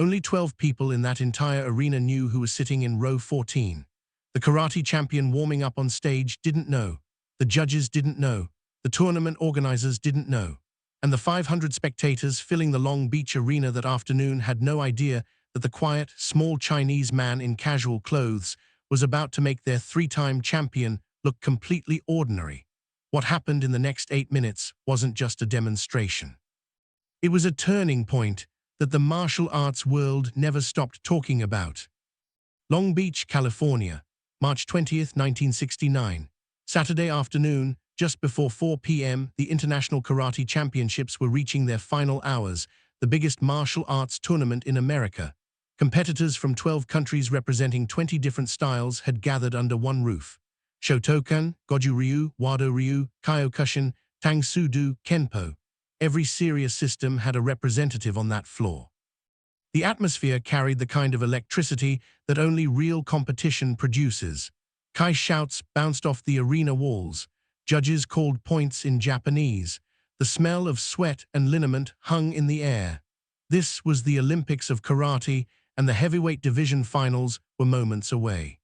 Only 12 people in that entire arena knew who was sitting in row 14. The karate champion warming up on stage didn't know. The judges didn't know. The tournament organizers didn't know. And the 500 spectators filling the Long Beach arena that afternoon had no idea that the quiet, small Chinese man in casual clothes was about to make their three-time champion look completely ordinary. What happened in the next 8 minutes wasn't just a demonstration. It was a turning point that the martial arts world never stopped talking about. Long Beach, California, March 20th, 1969. Saturday afternoon, just before 4 p.m., the International Karate Championships were reaching their final hours, the biggest martial arts tournament in America. Competitors from 12 countries representing 20 different styles had gathered under one roof. Shotokan, Goju Ryu, Wado Ryu, Kyokushin, Tang Soo Do, Kenpo. Every serious system had a representative on that floor. The atmosphere carried the kind of electricity that only real competition produces. Kai shouts bounced off the arena walls. Judges called points in Japanese. The smell of sweat and liniment hung in the air. This was the Olympics of karate, and the heavyweight division finals were moments away.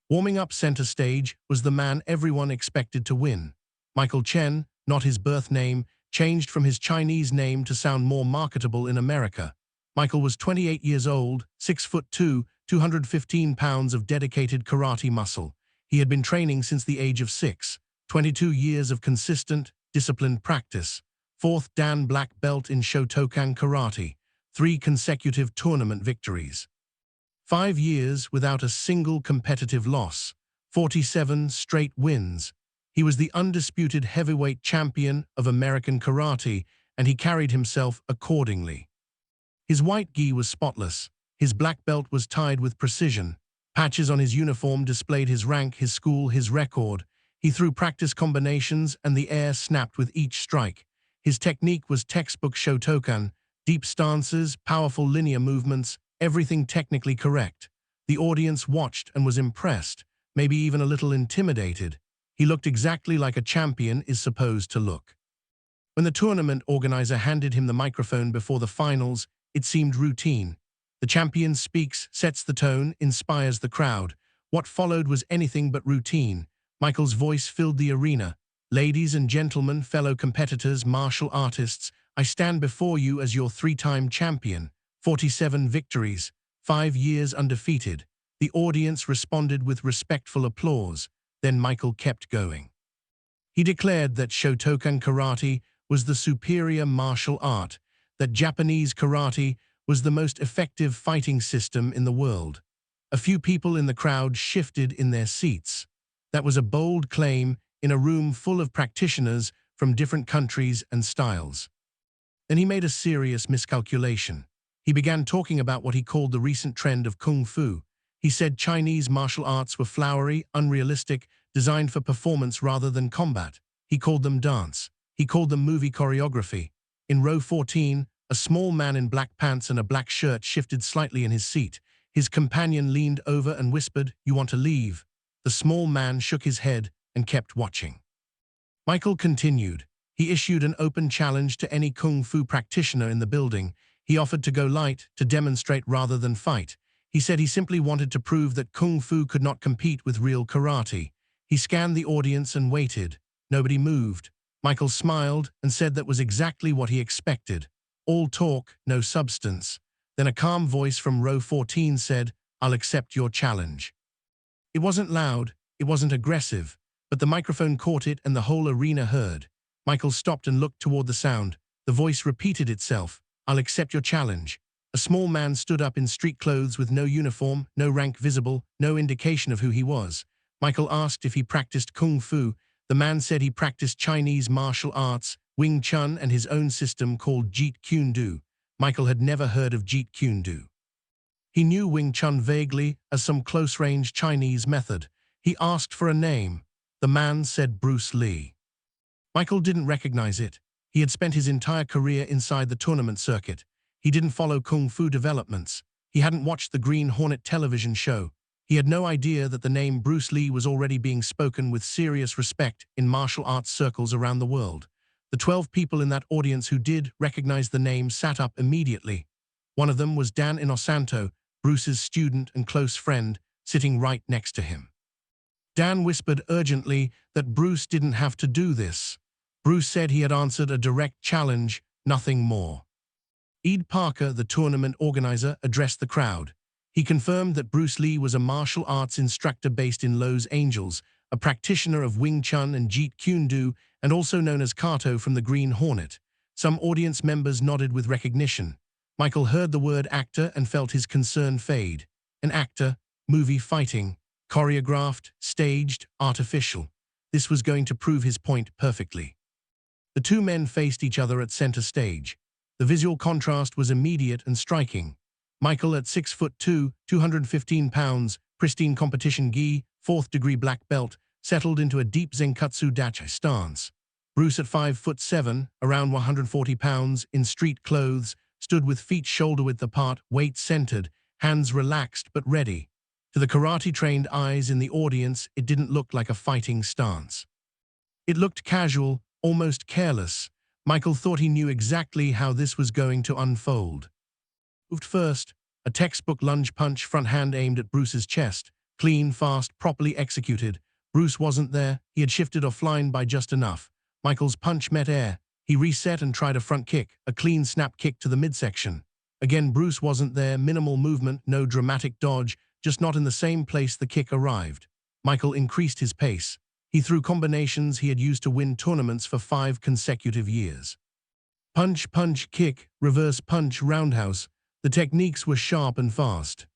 Warming up center stage was the man everyone expected to win. Michael Chen, not his birth name, changed from his Chinese name to sound more marketable in America. Michael was 28 years old, 6'2", 215 pounds of dedicated karate muscle. He had been training since the age of 6, 22 years of consistent, disciplined practice, 4th Dan black belt in Shotokan karate, 3 consecutive tournament victories. 5 years without a single competitive loss, 47 straight wins. He was the undisputed heavyweight champion of American karate, and he carried himself accordingly. His white gi was spotless. His black belt was tied with precision. Patches on his uniform displayed his rank, his school, his record. He threw practice combinations, and the air snapped with each strike. His technique was textbook Shotokan, deep stances, powerful linear movements, everything technically correct. The audience watched and was impressed, maybe even a little intimidated. He looked exactly like a champion is supposed to look. When the tournament organizer handed him the microphone before the finals, it seemed routine. The champion speaks, sets the tone, inspires the crowd. What followed was anything but routine. Michael's voice filled the arena. Ladies and gentlemen, fellow competitors, martial artists, I stand before you as your 3-time champion. 47 victories, 5 years undefeated. The audience responded with respectful applause. Then Michael kept going. He declared that Shotokan karate was the superior martial art, that Japanese karate was the most effective fighting system in the world. A few people in the crowd shifted in their seats. That was a bold claim in a room full of practitioners from different countries and styles. Then he made a serious miscalculation. He began talking about what he called the recent trend of kung fu. He said Chinese martial arts were flowery, unrealistic, designed for performance rather than combat. He called them dance. He called them movie choreography. In row 14, a small man in black pants and a black shirt shifted slightly in his seat. His companion leaned over and whispered, "You want to leave?" The small man shook his head and kept watching. Michael continued. He issued an open challenge to any kung fu practitioner in the building. He offered to go light, to demonstrate rather than fight. He said he simply wanted to prove that kung fu could not compete with real karate. He scanned the audience and waited. Nobody moved. Michael smiled and said that was exactly what he expected. All talk, no substance. Then a calm voice from row 14 said, "I'll accept your challenge." It wasn't loud, it wasn't aggressive, but the microphone caught it and the whole arena heard. Michael stopped and looked toward the sound. The voice repeated itself, "I'll accept your challenge." A small man stood up in street clothes with no uniform, no rank visible, no indication of who he was. Michael asked if he practiced kung fu. The man said he practiced Chinese martial arts, Wing Chun, and his own system called Jeet Kune Do. Michael had never heard of Jeet Kune Do. He knew Wing Chun vaguely as some close-range Chinese method. He asked for a name. The man said Bruce Lee. Michael didn't recognize it. He had spent his entire career inside the tournament circuit. He didn't follow kung fu developments. He hadn't watched the Green Hornet television show. He had no idea that the name Bruce Lee was already being spoken with serious respect in martial arts circles around the world. The 12 people in that audience who did recognize the name sat up immediately. One of them was Dan Inosanto, Bruce's student and close friend, sitting right next to him. Dan whispered urgently that Bruce didn't have to do this. Bruce said he had answered a direct challenge, nothing more. Ed Parker, the tournament organizer, addressed the crowd. He confirmed that Bruce Lee was a martial arts instructor based in Los Angeles, a practitioner of Wing Chun and Jeet Kune Do, and also known as Kato from the Green Hornet. Some audience members nodded with recognition. Michael heard the word actor and felt his concern fade. An actor, movie fighting, choreographed, staged, artificial. This was going to prove his point perfectly. The two men faced each other at center stage. The visual contrast was immediate and striking. Michael at 6'2", 215 pounds, pristine competition gi, 4th degree black belt, settled into a deep Zenkatsu dachi stance. Bruce at 5'7", around 140 pounds, in street clothes, stood with feet shoulder-width apart, weight centered, hands relaxed but ready. To the karate-trained eyes in the audience, it didn't look like a fighting stance. It looked casual, almost careless. Michael thought he knew exactly how this was going to unfold. Moved first, a textbook lunge punch, front hand aimed at Bruce's chest. Clean, fast, properly executed. Bruce wasn't there. He had shifted offline by just enough. Michael's punch met air. He reset and tried a front kick, a clean snap kick to the midsection. Again, Bruce wasn't there. Minimal movement, no dramatic dodge, just not in the same place the kick arrived. Michael increased his pace. He threw combinations he had used to win tournaments for 5 consecutive years. Punch, punch, kick, reverse punch, roundhouse. The techniques were sharp and fast.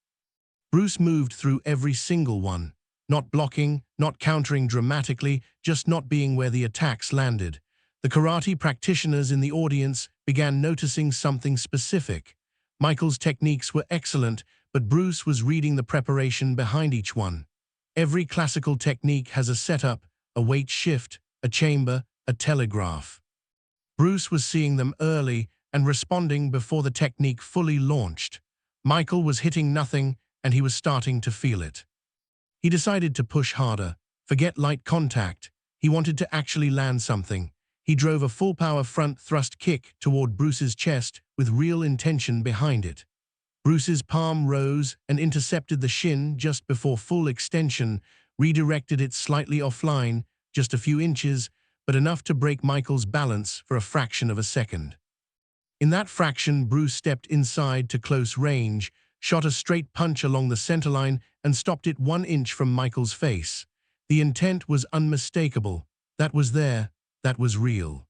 Bruce moved through every single one, not blocking, not countering dramatically, just not being where the attacks landed. The karate practitioners in the audience began noticing something specific. Michael's techniques were excellent, but Bruce was reading the preparation behind each one. Every classical technique has a setup, a weight shift, a chamber, a telegraph. Bruce was seeing them early and responding before the technique fully launched. Michael was hitting nothing, and he was starting to feel it. He decided to push harder, forget light contact. He wanted to actually land something. He drove a full-power front thrust kick toward Bruce's chest with real intention behind it. Bruce's palm rose and intercepted the shin just before full extension, redirected it slightly offline, just a few inches, but enough to break Michael's balance for a fraction of a second. In that fraction, Bruce stepped inside to close range, shot a straight punch along the centerline, and stopped it 1 inch from Michael's face. The intent was unmistakable. That was there. That was real.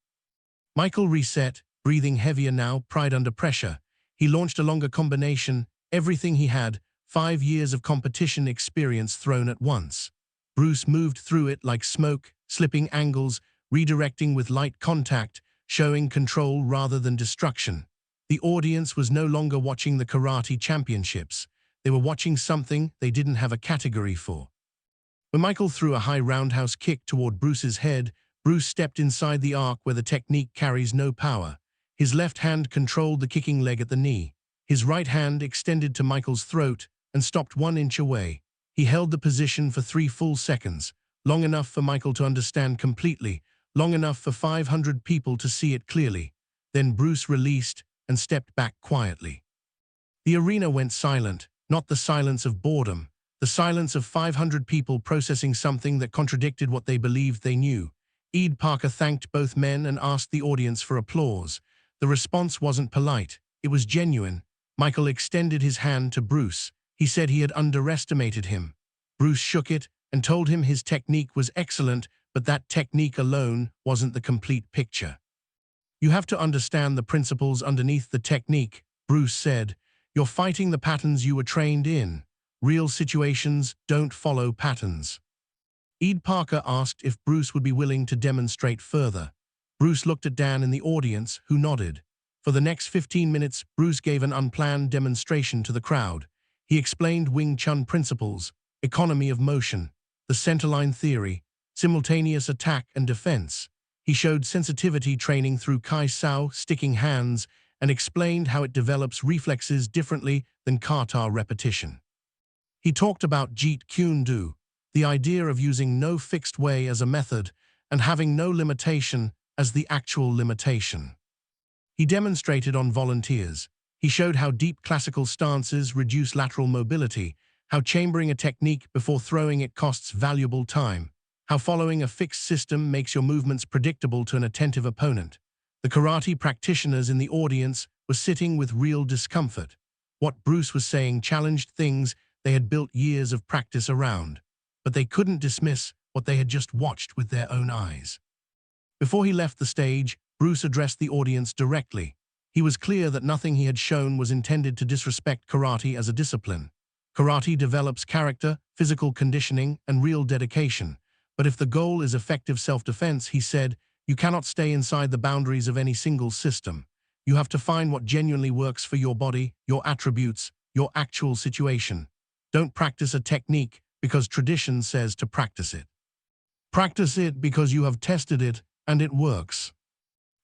Michael reset, breathing heavier now, pride under pressure. He launched a longer combination, everything he had, 5 years of competition experience thrown at once. Bruce moved through it like smoke, slipping angles, redirecting with light contact, showing control rather than destruction. The audience was no longer watching the karate championships. They were watching something they didn't have a category for. When Michael threw a high roundhouse kick toward Bruce's head, Bruce stepped inside the arc where the technique carries no power. His left hand controlled the kicking leg at the knee. His right hand extended to Michael's throat and stopped 1 inch away. He held the position for 3 full seconds, long enough for Michael to understand completely, long enough for 500 people to see it clearly. Then Bruce released and stepped back quietly. The arena went silent, not the silence of boredom, the silence of 500 people processing something that contradicted what they believed they knew. Ed Parker thanked both men and asked the audience for applause. The response wasn't polite, it was genuine. Michael extended his hand to Bruce. He said he had underestimated him. Bruce shook it and told him his technique was excellent, but that technique alone wasn't the complete picture. "You have to understand the principles underneath the technique," Bruce said. "You're fighting the patterns you were trained in. Real situations don't follow patterns." Ed Parker asked if Bruce would be willing to demonstrate further. Bruce looked at Dan in the audience, who nodded. For the next 15 minutes, Bruce gave an unplanned demonstration to the crowd. He explained Wing Chun principles, economy of motion, the centerline theory, simultaneous attack and defense. He showed sensitivity training through Kai Sao, sticking hands, and explained how it develops reflexes differently than kata repetition. He talked about Jeet Kune Do, the idea of using no fixed way as a method and having no limitation as the actual limitation. He demonstrated on volunteers. He showed how deep classical stances reduce lateral mobility, how chambering a technique before throwing it costs valuable time, how following a fixed system makes your movements predictable to an attentive opponent. The karate practitioners in the audience were sitting with real discomfort. What Bruce was saying challenged things they had built years of practice around, but they couldn't dismiss what they had just watched with their own eyes. Before he left the stage, Bruce addressed the audience directly. He was clear that nothing he had shown was intended to disrespect karate as a discipline. Karate develops character, physical conditioning, and real dedication. But if the goal is effective self-defense, he said, you cannot stay inside the boundaries of any single system. You have to find what genuinely works for your body, your attributes, your actual situation. Don't practice a technique because tradition says to practice it. Practice it because you have tested it and it works.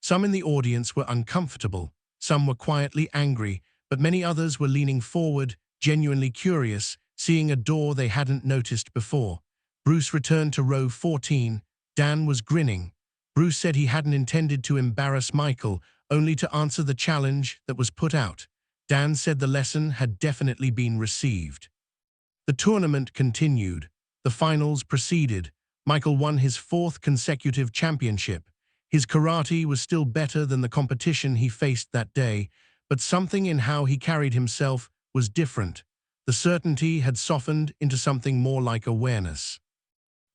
Some in the audience were uncomfortable, some were quietly angry, but many others were leaning forward, genuinely curious, seeing a door they hadn't noticed before. Bruce returned to row 14. Dan was grinning. Bruce said he hadn't intended to embarrass Michael, only to answer the challenge that was put out. Dan said the lesson had definitely been received. The tournament continued. The finals proceeded. Michael won his 4th consecutive championship. His karate was still better than the competition he faced that day, but something in how he carried himself was different. The certainty had softened into something more like awareness.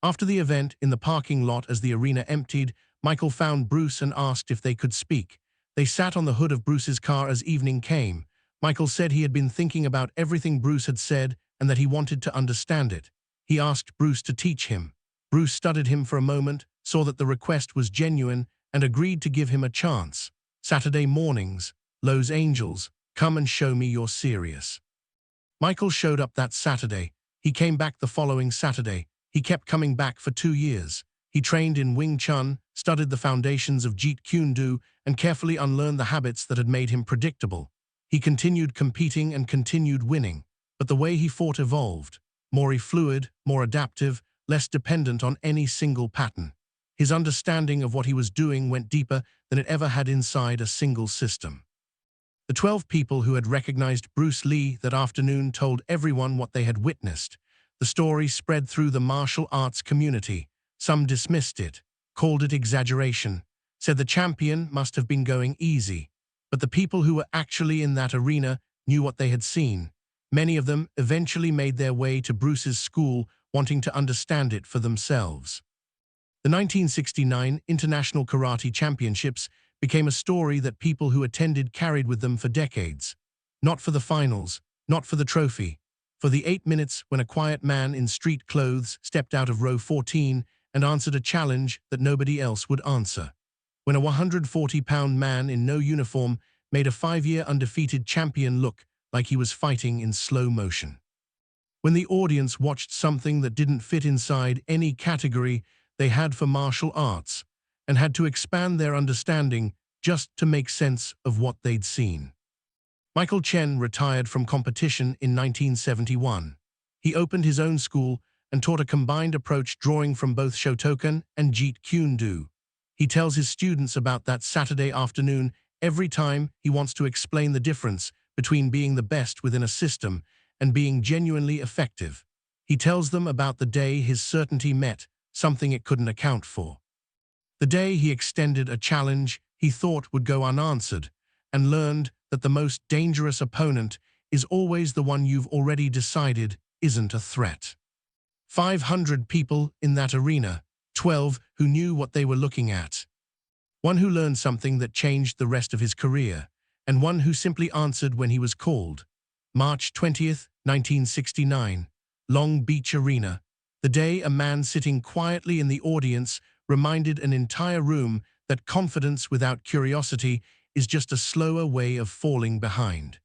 After the event, in the parking lot as the arena emptied, Michael found Bruce and asked if they could speak. They sat on the hood of Bruce's car as evening came. Michael said he had been thinking about everything Bruce had said and that he wanted to understand it. He asked Bruce to teach him. Bruce studied him for a moment, saw that the request was genuine, and agreed to give him a chance. Saturday mornings, Los Angeles, come and show me you're serious. Michael showed up that Saturday. He came back the following Saturday. He kept coming back for 2 years. He trained in Wing Chun, studied the foundations of Jeet Kune Do, and carefully unlearned the habits that had made him predictable. He continued competing and continued winning, but the way he fought evolved. More fluid, more adaptive, less dependent on any single pattern. His understanding of what he was doing went deeper than it ever had inside a single system. The 12 people who had recognized Bruce Lee that afternoon told everyone what they had witnessed. The story spread through the martial arts community. Some dismissed it, called it exaggeration, said the champion must have been going easy. But the people who were actually in that arena knew what they had seen. Many of them eventually made their way to Bruce's school, wanting to understand it for themselves. The 1969 International Karate Championships became a story that people who attended carried with them for decades. Not for the finals, not for the trophy, for the 8 minutes when a quiet man in street clothes stepped out of row 14 and answered a challenge that nobody else would answer. When a 140-pound man in no uniform made a 5-year undefeated champion look like he was fighting in slow motion. When the audience watched something that didn't fit inside any category they had for martial arts and had to expand their understanding just to make sense of what they'd seen. Michael Chen retired from competition in 1971. He opened his own school and taught a combined approach drawing from both Shotokan and Jeet Kune Do. He tells his students about that Saturday afternoon every time he wants to explain the difference between being the best within a system and being genuinely effective. He tells them about the day his certainty met something it couldn't account for. The day he extended a challenge he thought would go unanswered and learned that the most dangerous opponent is always the one you've already decided isn't a threat. 500 people in that arena, 12 who knew what they were looking at. One who learned something that changed the rest of his career, and one who simply answered when he was called. March 20th, 1969, Long Beach Arena. The day a man sitting quietly in the audience reminded an entire room that confidence without curiosity is just a slower way of falling behind.